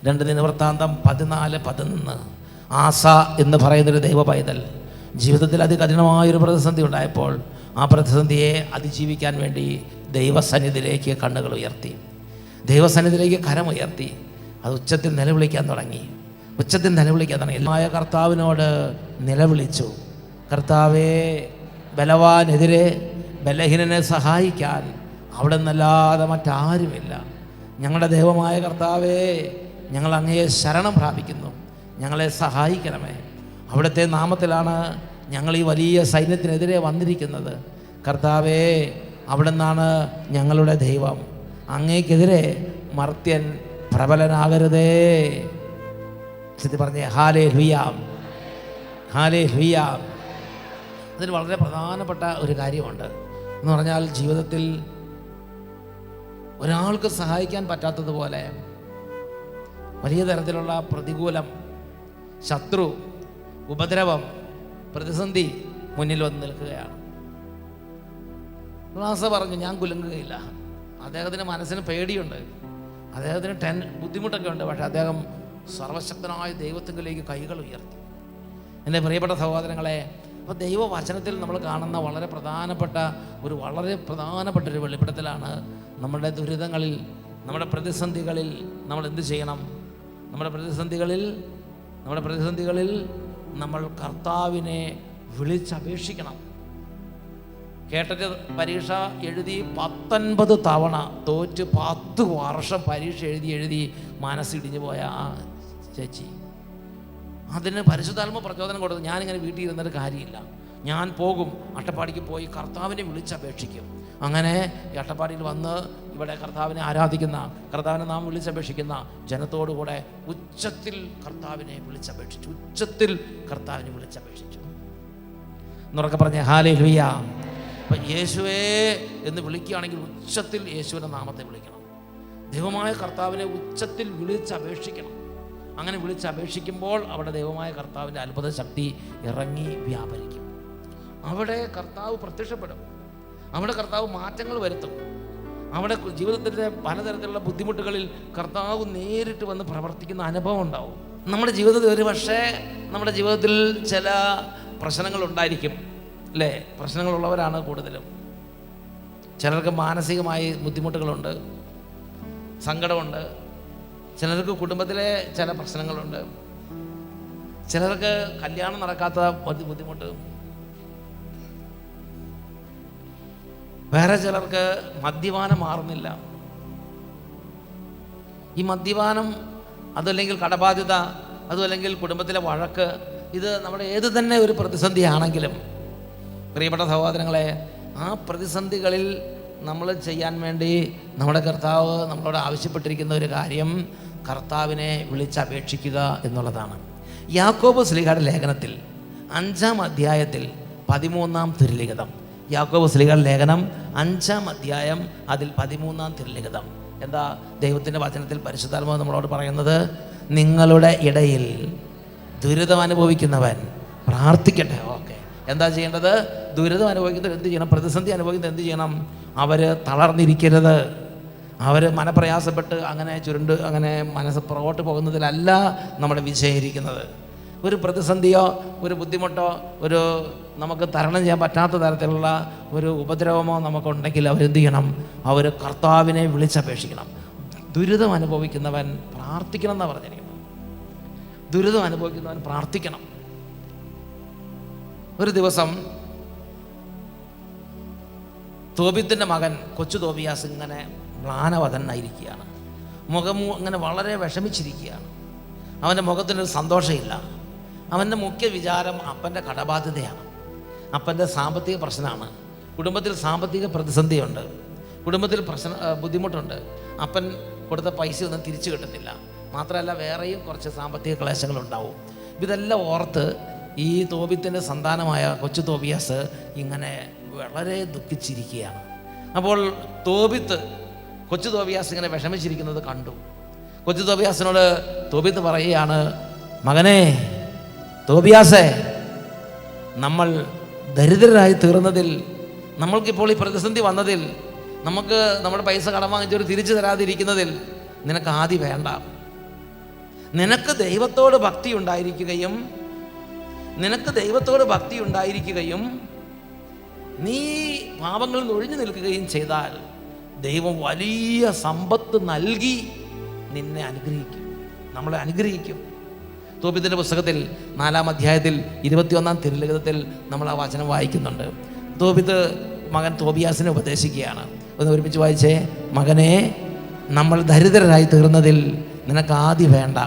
2 ദിനവൃത്താന്തം 14:11. ആസ എന്ന് പറയുന്നൊരു ദൈവ പൈതൽ ജീവിതത്തിൽ അതികഠിനമായൊരു പ്രതിസന്ധി ഉണ്ടായപ്പോൾ ആ പ്രതിസന്ധിയെ അതിജീവിക്കാൻ വേണ്ടി ദൈവസന്നിധിയിലേക്ക് കണ്ണുകൾ ഉയർത്തി, ദൈവസന്നിധിയിലേക്ക് കരമുയർത്തി, അത് ഉച്ചത്തിൽ നിലവിളിക്കാൻ തുടങ്ങി. എല്ലാമായ കർത്താവിനോട് നിലവിളിച്ചു, കർത്താവേ, ബലവാനെതിരെ ബലഹീനനെ സഹായിക്കാൻ അവിടെ നിന്നല്ലാതെ മറ്റാരുമില്ല. ഞങ്ങളുടെ ദൈവമായ കർത്താവേ, ഞങ്ങൾ അങ്ങയെ ശരണം പ്രാപിക്കുന്നു, ഞങ്ങളെ സഹായിക്കണമേ. അവിടുത്തെ നാമത്തിലാണ് ഞങ്ങൾ ഈ വലിയ സൈന്യത്തിനെതിരെ വന്നിരിക്കുന്നത്. കർത്താവേ, അവിടെ നിന്നാണ് ഞങ്ങളുടെ ദൈവം. അങ്ങേക്കെതിരെ മർത്യൻ പ്രബലനാകരുതേ. പറഞ്ഞേ ഹല്ലേലൂയ, ഹല്ലേലൂയ. അതിന് വളരെ പ്രധാനപ്പെട്ട ഒരു കാര്യമുണ്ട് എന്ന് പറഞ്ഞാൽ, ജീവിതത്തിൽ ഒരാൾക്ക് സഹായിക്കാൻ പറ്റാത്തതുപോലെ വലിയ തരത്തിലുള്ള പ്രതികൂലം, ശത്രു, ഉപദ്രവം, പ്രതിസന്ധി മുന്നിൽ വന്ന് നിൽക്കുകയാണ്. ലാസ പറഞ്ഞു, ഞാൻ കുലുങ്ങുകയില്ല. അദ്ദേഹത്തിന് മനസ്സിന് പേടിയുണ്ട്, അദ്ദേഹത്തിന് ബുദ്ധിമുട്ടൊക്കെ ഉണ്ട്. പക്ഷെ അദ്ദേഹം സർവശക്തനായ ദൈവത്തിലേക്ക് കൈകൾ ഉയർത്തി. എൻ്റെ പ്രിയപ്പെട്ട സഹോദരങ്ങളെ, അപ്പോൾ ദൈവവചനത്തിൽ നമ്മൾ കാണുന്ന വളരെ പ്രധാനപ്പെട്ട ഒരു വെളിപ്പെടുത്തലാണ് നമ്മുടെ ദുരിതങ്ങളിൽ, നമ്മുടെ പ്രതിസന്ധികളിൽ നമ്മൾ എന്ത് ചെയ്യണം? നമ്മുടെ പ്രതിസന്ധികളിൽ നമ്മൾ കർത്താവിനെ വിളിച്ചപേക്ഷിക്കണം. കേട്ടിട്ട് പരീക്ഷ എഴുതി 19 തവണ തോറ്റ് 10 വർഷം പരീക്ഷ എഴുതി മനസ്സിടിഞ്ഞു പോയ ആ ചേച്ചി, അതിന് പരിശുദ്ധാത്മ പ്രചോദനം കൊടുത്തു. ഞാനിങ്ങനെ വീട്ടിൽ ഇരുന്നിട്ട് കാര്യമില്ല, ഞാൻ പോകും, അട്ടപ്പാടിക്ക് പോയി കർത്താവിനെ വിളിച്ചപേക്ഷിക്കും. അങ്ങനെ അട്ടപ്പാടിയിൽ വന്ന് ഇവിടെ കർത്താവിനെ ആരാധിക്കുന്ന, കർത്താവിനെ നാം വിളിച്ചപേക്ഷിക്കുന്ന ജനത്തോടുകൂടെ ഉച്ചത്തിൽ കർത്താവിനെ വിളിച്ചപേക്ഷിച്ചു. എന്നുറക്കെ പറഞ്ഞേ ഹല്ലേലൂയ. അപ്പം യേശുവേ എന്ന് വിളിക്കുകയാണെങ്കിൽ ഉച്ചത്തിൽ യേശുവിൻ്റെ നാമത്തെ വിളിക്കണം. ദൈവമായ കർത്താവിനെ ഉച്ചത്തിൽ വിളിച്ചപേക്ഷിക്കണം. അങ്ങനെ വിളിച്ചപേക്ഷിക്കുമ്പോൾ അവിടെ ദൈവമായ കർത്താവിൻ്റെ അത്ഭുത ശക്തി ഇറങ്ങി വ്യാപരിക്കും. അവിടെ കർത്താവ് പ്രത്യക്ഷപ്പെടും, അവിടെ കർത്താവ് മാറ്റങ്ങൾ വരുത്തും. അവിടെ ജീവിതത്തിൻ്റെ പലതരത്തിലുള്ള ബുദ്ധിമുട്ടുകളിൽ കർത്താവ് നേരിട്ട് വന്ന് പ്രവർത്തിക്കുന്ന അനുഭവം ഉണ്ടാവും. നമ്മുടെ ജീവിതത്തിൽ നമ്മുടെ ജീവിതത്തിൽ ചില പ്രശ്നങ്ങളുണ്ടായിരിക്കും, അല്ലേ? പ്രശ്നങ്ങളുള്ളവരാണ് കൂടുതലും. ചിലർക്ക് മാനസികമായി ബുദ്ധിമുട്ടുകളുണ്ട്, സങ്കടമുണ്ട്. ചിലർക്ക് കുടുംബത്തിലെ ചില പ്രശ്നങ്ങളുണ്ട്. ചിലർക്ക് കല്യാണം നടക്കാത്ത ബുദ്ധിമുട്ട്. വേറെ ചിലർക്ക് മദ്യപാനം മാറുന്നില്ല. ഈ മദ്യപാനം, അതല്ലെങ്കിൽ കടബാധ്യത, അതുമല്ലെങ്കിൽ കുടുംബത്തിലെ വഴക്ക്, ഇത് നമ്മുടെ ഏത് തന്നെ ഒരു പ്രതിസന്ധിയാണെങ്കിലും പ്രിയപ്പെട്ട സഹോദരങ്ങളെ, ആ പ്രതിസന്ധികളിൽ നമ്മൾ ചെയ്യാൻ വേണ്ടി നമ്മുടെ കർത്താവ് നമ്മളോട് ആവശ്യപ്പെട്ടിരിക്കുന്ന ഒരു കാര്യം കർത്താവിനെ വിളിച്ചപേക്ഷിക്കുക എന്നുള്ളതാണ്. യാക്കോബ് ശ്ലീഹയുടെ ലേഖനത്തിൽ 5-ാം അധ്യായത്തിൽ 13-ാം തിരുലിഖിതം, യാക്കോബ് ശ്ലീഹയുടെ ലേഖനം 5-ാം അധ്യായം അതിൽ 13-ാം തിരുലിഖിതം എന്താ ദൈവത്തിൻ്റെ വചനത്തിൽ പരിശുദ്ധാത്മാവ് നമ്മളോട് പറയുന്നത്? നിങ്ങളുടെ ഇടയിൽ ദുരിതം അനുഭവിക്കുന്നവൻ പ്രാർത്ഥിക്കട്ടെ. ഓക്കെ, എന്താ ചെയ്യേണ്ടത്? ദുരിതം അനുഭവിക്കുന്നവർ എന്ത് ചെയ്യണം? പ്രതിസന്ധി അനുഭവിക്കുന്നത് എന്ത് ചെയ്യണം? അവർ തളർന്നിരിക്കരുത്. അവർ മനപ്രയാസപ്പെട്ട് അങ്ങനെ ചുരുണ്ട് അങ്ങനെ മനസ്സ് പുറകോട്ട് പോകുന്നതിലല്ല നമ്മുടെ വിജയം ഇരിക്കുന്നത്. ഒരു പ്രതിസന്ധിയോ ഒരു ബുദ്ധിമുട്ടോ ഒരു നമുക്ക് തരണം ചെയ്യാൻ പറ്റാത്ത തരത്തിലുള്ള ഒരു ഉപദ്രവമോ നമുക്കുണ്ടെങ്കിൽ അവരെന്ത് ചെയ്യണം? അവർ കർത്താവിനെ വിളിച്ചപേക്ഷിക്കണം. ദുരിതം അനുഭവിക്കുന്നവൻ പ്രാർത്ഥിക്കണം എന്നാണ് പറഞ്ഞിരിക്കുന്നത്. ദുരിതം അനുഭവിക്കുന്നവൻ പ്രാർത്ഥിക്കണം. ഒരു ദിവസം തോബിത്തിൻ്റെ മകൻ കൊച്ചു തോബിയാസ് ഇങ്ങനെ മ്ലാനവതനായിരിക്കുകയാണ്. മുഖം ഇങ്ങനെ വളരെ വിഷമിച്ചിരിക്കുകയാണ്. അവൻ്റെ മുഖത്തിനൊരു സന്തോഷമില്ല. അവൻ്റെ മുഖ്യ വിചാരം അപ്പൻ്റെ കടബാധ്യതയാണ്, അപ്പൻ്റെ സാമ്പത്തിക പ്രശ്നമാണ്. കുടുംബത്തിൽ സാമ്പത്തിക പ്രതിസന്ധിയുണ്ട്, കുടുംബത്തിൽ ബുദ്ധിമുട്ടുണ്ട്. അപ്പൻ കൊടുത്ത പൈസ ഒന്നും തിരിച്ചു കിട്ടുന്നില്ല. മാത്രമല്ല വേറെയും കുറച്ച് സാമ്പത്തിക ക്ലേശങ്ങളുണ്ടാവും. ഇതെല്ലാം ഓർത്ത് ഈ തോബിത്തിൻ്റെ സന്താനമായ കൊച്ചു തോബിയാസ് ഇങ്ങനെ വളരെ ദുഃഖിച്ചിരിക്കുകയാണ്. അപ്പോൾ കൊച്ചു തോബിയാസ് ഇങ്ങനെ വിഷമിച്ചിരിക്കുന്നത് കണ്ടു. കൊച്ചു തോബിയാസിനോട് തോബിത്ത് പറയുകയാണ്, മകനെ തോബിയാസേ, നമ്മൾ ദരിദ്രരായി തീർന്നതിൽ, നമ്മൾക്കിപ്പോൾ ഈ പ്രതിസന്ധി വന്നതിൽ, നമുക്ക് നമ്മുടെ പൈസ കടം വാങ്ങിച്ചവർ തിരിച്ചു തരാതിരിക്കുന്നതിൽ നിനക്ക് ആദ്യം വേണ്ട. നിനക്ക് ദൈവത്തോട് ഭക്തി ഉണ്ടായിരിക്കുകയും നീ പാപങ്ങളിൽ നിന്ന് ഒഴിഞ്ഞു നിൽക്കുകയും ചെയ്താൽ ദൈവം വലിയ സമ്പത്ത് നൽകി നിന്നെ അനുഗ്രഹിക്കും, നമ്മളെ അനുഗ്രഹിക്കും. തോബീത്തിന്റെ പുസ്തകത്തിൽ 4-ാം അധ്യായത്തിൽ 21-ാം തിരുലിഖിതത്തിൽ നമ്മൾ ആ വചനം വായിക്കുന്നുണ്ട്. തോബീത്ത് മകൻ തോബിയാസിനെ ഉപദേശിക്കുകയാണ്. ഒന്ന് ഒരുമിച്ച് വായിച്ചേ. മകനെ, നമ്മൾ ദരിദ്രരായി തീർന്നതിൽ നിനക്ക് ആദി വേണ്ട.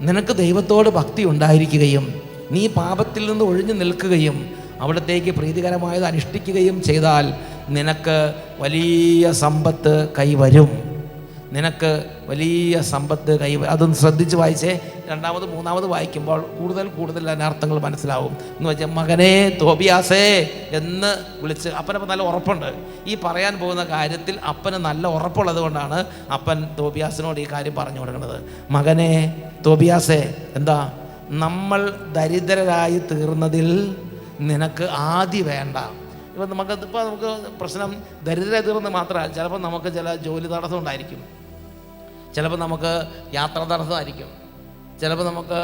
നിനക്ക് ദൈവത്തോട് ഭക്തി ഉണ്ടായിരിക്കുകയും നീ പാപത്തിൽ നിന്ന് ഒഴിഞ്ഞു നിൽക്കുകയും അവിടത്തേക്ക് പ്രീതികരമായത് അനുഷ്ഠിക്കുകയും ചെയ്താൽ നിനക്ക് വലിയ സമ്പത്ത് കൈവരും. അതൊന്ന് ശ്രദ്ധിച്ച് വായിച്ചേ. 2-ാമത് 3-ാമത് വായിക്കുമ്പോൾ കൂടുതൽ അനർത്ഥങ്ങൾ മനസ്സിലാവും. എന്ന് വെച്ചാൽ മകനെ തോബിയാസേ എന്ന് വിളിച്ച് അപ്പനപ്പം നല്ല ഉറപ്പുണ്ട്. ഈ പറയാൻ പോകുന്ന കാര്യത്തിൽ അപ്പന് നല്ല ഉറപ്പുള്ളത് കൊണ്ടാണ് അപ്പൻ തോബിയാസിനോട് ഈ കാര്യം പറഞ്ഞു കൊടുക്കുന്നത്. മകനെ തോബിയാസേ, എന്താ? നമ്മൾ ദരിദ്രരായി തീർന്നതിൽ നിനക്ക് ആദി വേണ്ട. ഇപ്പം നമുക്ക് പ്രശ്നം ദരിദ്രരായി തീർന്നത് മാത്രമല്ല, ചിലപ്പോൾ നമുക്ക് ചില ജോലി തടസ്സം ഉണ്ടായിരിക്കും, ചിലപ്പോൾ നമുക്ക് യാത്രാ തടസ്സമായിരിക്കും, ചിലപ്പോൾ നമുക്ക്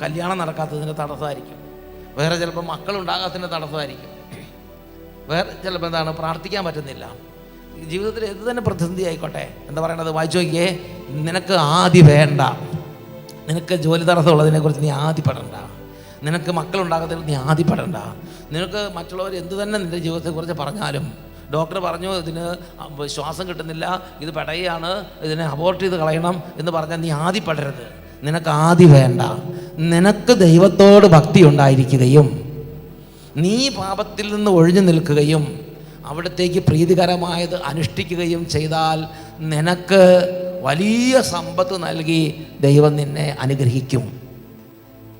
കല്യാണം നടക്കാത്തതിൻ്റെ തടസ്സമായിരിക്കും, വേറെ ചിലപ്പോൾ മക്കളുണ്ടാകാത്തതിൻ്റെ തടസ്സമായിരിക്കും, വേറെ ചിലപ്പോൾ പ്രാർത്ഥിക്കാൻ പറ്റുന്നില്ല. ജീവിതത്തിൽ എന്ത് തന്നെ പ്രതിസന്ധി ആയിക്കോട്ടെ, എന്താ പറയണത്? വായിച്ചു നോക്കിയേ. നിനക്ക് ആദി വേണ്ട. നിനക്ക് ജോലി തടസ്സമുള്ളതിനെക്കുറിച്ച് നീ ആദിപ്പെടണ്ട. നിനക്ക് മക്കളുണ്ടാകാത്തതിൽ നീ ആദിപ്പെടണ്ട. നിനക്ക് മറ്റുള്ളവർ എന്ത് തന്നെ നിൻ്റെ ജീവിതത്തെക്കുറിച്ച് പറഞ്ഞാലും, ഡോക്ടർ പറഞ്ഞു ഇതിന് ശ്വാസം കിട്ടുന്നില്ല, ഇത് പെടയാണ്, ഇതിനെ അബോർട്ട് ചെയ്ത് കളയണം എന്ന് പറഞ്ഞാൽ നീ ആദിപ്പെടരുത്. നിനക്ക് ആദി വേണ്ട. നിനക്ക് ദൈവത്തോട് ഭക്തി ഉണ്ടായിരിക്കുകയും നീ പാപത്തിൽ നിന്ന് ഒഴിഞ്ഞു നിൽക്കുകയും അവിടത്തേക്ക് പ്രീതികരമായത് അനുഷ്ഠിക്കുകയും ചെയ്താൽ നിനക്ക് വലിയ സമ്പത്ത് നൽകി ദൈവം നിന്നെ അനുഗ്രഹിക്കും.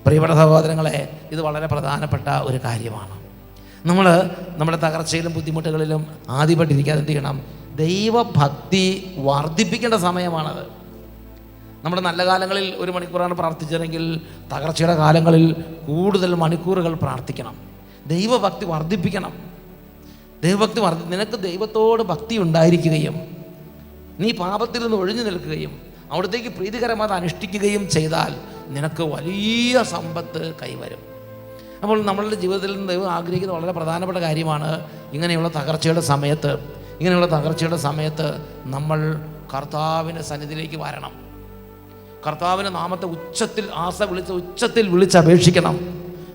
പ്രിയപ്പെട്ട സഹോദരങ്ങളെ, ഇത് വളരെ പ്രധാനപ്പെട്ട ഒരു കാര്യമാണ്. നമ്മൾ നമ്മുടെ തകർച്ചയിലും ബുദ്ധിമുട്ടുകളിലും ആദ്യപ്പെട്ടിരിക്കാതെ എന്ത് ചെയ്യണം? ദൈവഭക്തി വർദ്ധിപ്പിക്കേണ്ട സമയമാണത്. നമ്മുടെ നല്ല കാലങ്ങളിൽ 1 മണിക്കൂറാണ് പ്രാർത്ഥിച്ചതെങ്കിൽ തകർച്ചയുടെ കാലങ്ങളിൽ കൂടുതൽ മണിക്കൂറുകൾ പ്രാർത്ഥിക്കണം. ദൈവഭക്തി വർദ്ധിപ്പിക്കണം. നിനക്ക് ദൈവത്തോട് ഭക്തി ഉണ്ടായിരിക്കുകയും നീ പാപത്തിൽ നിന്ന് ഒഴിഞ്ഞു നിൽക്കുകയും അവിടത്തേക്ക് പ്രീതികരമായി അനുഷ്ഠിക്കുകയും ചെയ്താൽ നിനക്ക് വലിയ സമ്പത്ത് കൈവരും. അപ്പോൾ നമ്മളുടെ ജീവിതത്തിൽ നിന്ന് ദൈവം ആഗ്രഹിക്കുന്ന വളരെ പ്രധാനപ്പെട്ട കാര്യമാണ് ഇങ്ങനെയുള്ള തകർച്ചയുടെ സമയത്ത് നമ്മൾ കർത്താവിൻ്റെ സന്നിധിയിലേക്ക് വരണം. കർത്താവിൻ്റെ നാമത്തെ ഉച്ചത്തിൽ വിളിച്ചപേക്ഷിക്കണം.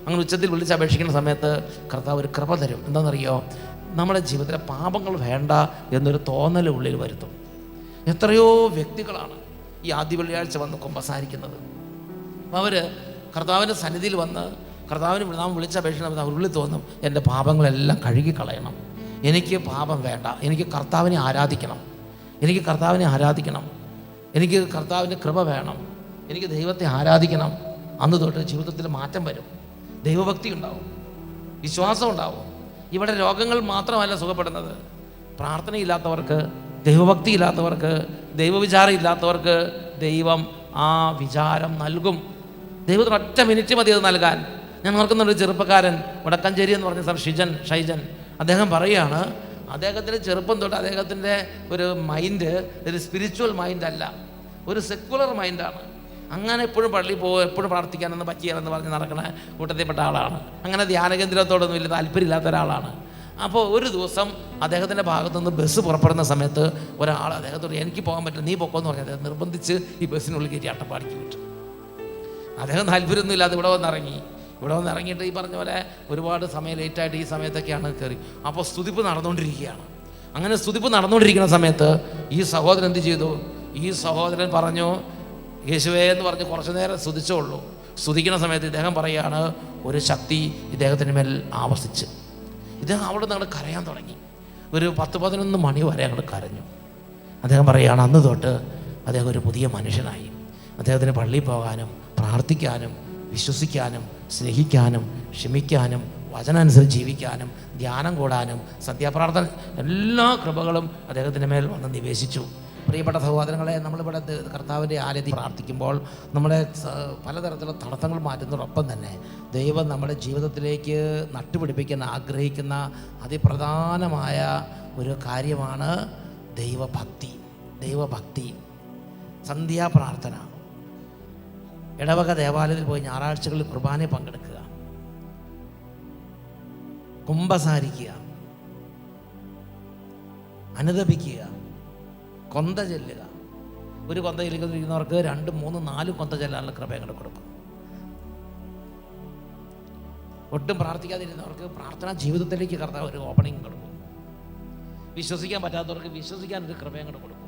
അങ്ങനെ ഉച്ചത്തിൽ വിളിച്ചപേക്ഷിക്കുന്ന സമയത്ത് കർത്താവ് ഒരു കൃപ തരും. എന്താണെന്നറിയോ? നമ്മുടെ ജീവിതത്തിലെ പാപങ്ങൾ വേണ്ട എന്നൊരു തോന്നൽ ഉള്ളിൽ വരുത്തും. എത്രയോ വ്യക്തികളാണ് ഈ ആദ്യ വെള്ളിയാഴ്ച വന്ന് കുമ്പസാരിക്കുന്നത്. അപ്പോൾ അവർ കർത്താവിൻ്റെ സന്നിധിയിൽ വന്ന് കർത്താവിന് നാം വിളിച്ചപേക്ഷിക്കണം. അവരുള്ളിൽ തോന്നും, എൻ്റെ പാപങ്ങളെല്ലാം കഴുകിക്കളയണം, എനിക്ക് പാപം വേണ്ട, എനിക്ക് കർത്താവിനെ ആരാധിക്കണം, എനിക്ക് കർത്താവിൻ്റെ കൃപ വേണം, എനിക്ക് ദൈവത്തെ ആരാധിക്കണം. അന്ന് തൊട്ട് ജീവിതത്തിൽ മാറ്റം വരും. ദൈവഭക്തി ഉണ്ടാവും, വിശ്വാസം ഉണ്ടാവും. ഇവിടെ രോഗങ്ങൾ മാത്രമല്ല സുഖപ്പെടുന്നത്. പ്രാർത്ഥനയില്ലാത്തവർക്ക്, ദൈവഭക്തി ഇല്ലാത്തവർക്ക്, ദൈവവിചാരം ഇല്ലാത്തവർക്ക് ദൈവം ആ വിചാരം നൽകും. ദൈവത്തിന് 1 മിനിറ്റ് മതി അത് നൽകാൻ. ഞാൻ ഓർക്കുന്നുണ്ട്, ചെറുപ്പക്കാരൻ വടക്കഞ്ചേരി എന്ന് പറഞ്ഞ ഷൈജൻ അദ്ദേഹം പറയുകയാണ്, അദ്ദേഹത്തിൻ്റെ ചെറുപ്പം തൊട്ട് അദ്ദേഹത്തിൻ്റെ ഒരു മൈൻഡ് ഒരു സ്പിരിച്വൽ മൈൻഡല്ല, ഒരു സെക്കുലർ മൈൻഡാണ്. അങ്ങനെ എപ്പോഴും പള്ളിയിൽ പോകുക, എപ്പോഴും പ്രാർത്ഥിക്കാനൊന്നും പറ്റിയാലെന്ന് പറഞ്ഞ് നടക്കുന്ന കൂട്ടത്തിൽപ്പെട്ട ആളാണ്. അങ്ങനെ ധ്യാനകേന്ദ്രത്തോടൊന്നും വലിയ താല്പര്യമില്ലാത്ത ഒരാളാണ്. അപ്പോൾ ഒരു ദിവസം അദ്ദേഹത്തിൻ്റെ ഭാഗത്തുനിന്ന് ബസ് പുറപ്പെടുന്ന സമയത്ത് ഒരാൾ അദ്ദേഹത്തോട് എനിക്ക് പോകാൻ പറ്റില്ല, നീ പൊക്കോന്ന് പറഞ്ഞാൽ അദ്ദേഹം നിർബന്ധിച്ച് ഈ ബസ്സിനുള്ളിൽ കയറ്റി അട്ടപ്പാടിക്ക് വിട്ടു. അദ്ദേഹം താല്പര്യമൊന്നും ഇല്ലാതെ ഇവിടെ വന്നിറങ്ങിയിട്ട് ഈ പറഞ്ഞ പോലെ ഒരുപാട് സമയം ലേറ്റായിട്ട് ഈ സമയത്തൊക്കെയാണ് കയറി. അപ്പോൾ സ്തുതിപ്പ് നടന്നുകൊണ്ടിരിക്കുകയാണ്. അങ്ങനെ സ്തുതിപ്പ് നടന്നുകൊണ്ടിരിക്കുന്ന സമയത്ത് ഈ സഹോദരൻ എന്ത് ചെയ്തു? ഈ സഹോദരൻ പറഞ്ഞു, യേശുവേ എന്ന് പറഞ്ഞ് കുറച്ച് നേരം സ്തുതിച്ചോളൂ. സ്തുതിക്കുന്ന സമയത്ത് ഇദ്ദേഹം പറയുകയാണ്, ഒരു ശക്തി ഇദ്ദേഹത്തിന് മേൽ ആവസിച്ച് ഇദ്ദേഹം അവിടെ നിന്ന് അങ്ങോട്ട് കരയാൻ തുടങ്ങി. ഒരു 10-11 മണി വരെ അങ്ങോട്ട് കരഞ്ഞു. അദ്ദേഹം പറയുകയാണ്, അന്ന് തൊട്ട് അദ്ദേഹം ഒരു പുതിയ മനുഷ്യനായി. അദ്ദേഹത്തിന് പള്ളിയിൽ പോകാനും പ്രാർത്ഥിക്കാനും വിശ്വസിക്കാനും സ്നേഹിക്കാനും ക്ഷമിക്കാനും വചനമനുസരിച്ച് ജീവിക്കാനും ധ്യാനം കൂടാനും സന്ധ്യാപ്രാർത്ഥന എല്ലാ കൃപകളും അദ്ദേഹത്തിൻ്റെ മേൽ വന്ന് നിവേശിച്ചു. പ്രിയപ്പെട്ട സഹോദരങ്ങളെ, നമ്മളിവിടെ കർത്താവിൻ്റെ ആലയത്തിൽ പ്രാർത്ഥിക്കുമ്പോൾ നമ്മുടെ പലതരത്തിലുള്ള തടസ്സങ്ങൾ മാറ്റുന്നതോടൊപ്പം തന്നെ ദൈവം നമ്മുടെ ജീവിതത്തിലേക്ക് നട്ടുപിടിപ്പിക്കാൻ ആഗ്രഹിക്കുന്ന അതിപ്രധാനമായ ഒരു കാര്യമാണ് ദൈവഭക്തി. സന്ധ്യാപ്രാർത്ഥന. ഇടവക ദേവാലയത്തിൽ പോയി ഞായറാഴ്ചകളിൽ കുർബാനയിൽ പങ്കെടുക്കുക, കുമ്പസാരിക്കുക, അനുദപിക്കുക, കൊന്ത ചെല്ലുക. ഒരു കൊന്ത ചെല്ലിക്കൊണ്ടിരിക്കുന്നവർക്ക് 2, 3, 4 കൊന്ത ചെല്ലാനുള്ള കൃപ അങ്ങോട്ട് കൊടുക്കും. ഒട്ടും പ്രാർത്ഥിക്കാതിരുന്നവർക്ക് പ്രാർത്ഥനാ ജീവിതത്തിലേക്ക് കർത്താവ് ഒരു ഓപ്പണിംഗ് കൊടുക്കും. വിശ്വസിക്കാൻ പറ്റാത്തവർക്ക് വിശ്വസിക്കാൻ ഒരു കൃപ അങ്ങോട്ട് കൊടുക്കും.